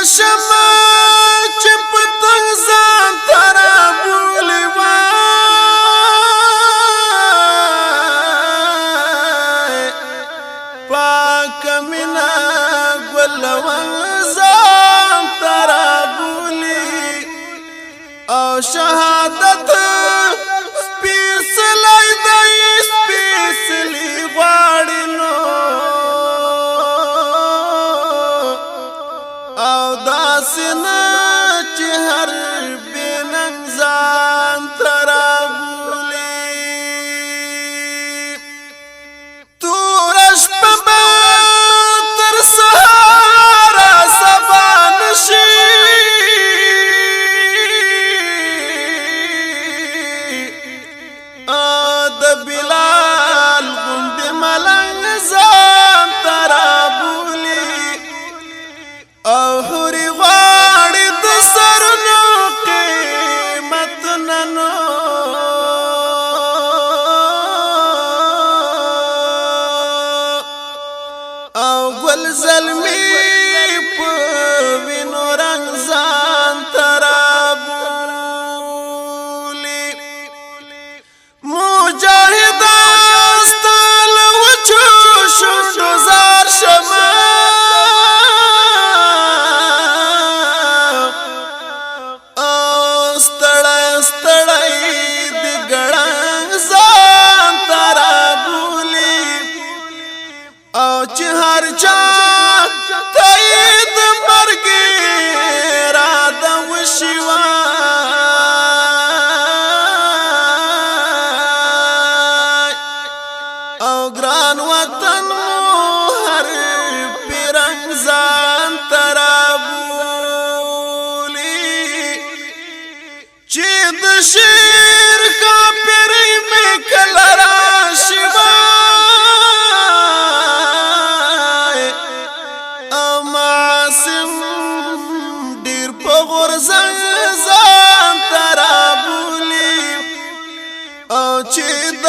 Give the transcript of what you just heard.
شمع چې پتنګ ځان ترا بولي وای پاک مینا ګلوان ځان ترا بولي او شهادت سپېڅلی دی سپېڅلی غواړي نو او داسې نه چې هر بېننګ ځان ته رابولي توره شپه به تر سهاره سبا نشي د بلال غوندې ملنګ ځان ته رابولي او حوري غواړي د سرونو قیمتونه نو او ګل زلمي په وینو رنګ ځان ته رابولي مجاهده ستا له وچو شونډو زار شمه او چې هر چا تایید مرګ را د وشي وای او ګران وطن هر پیرنګ ځان ته رابولي چې د شعر ښاپېرۍ مې کله راشي ځان ته رابولي او چې د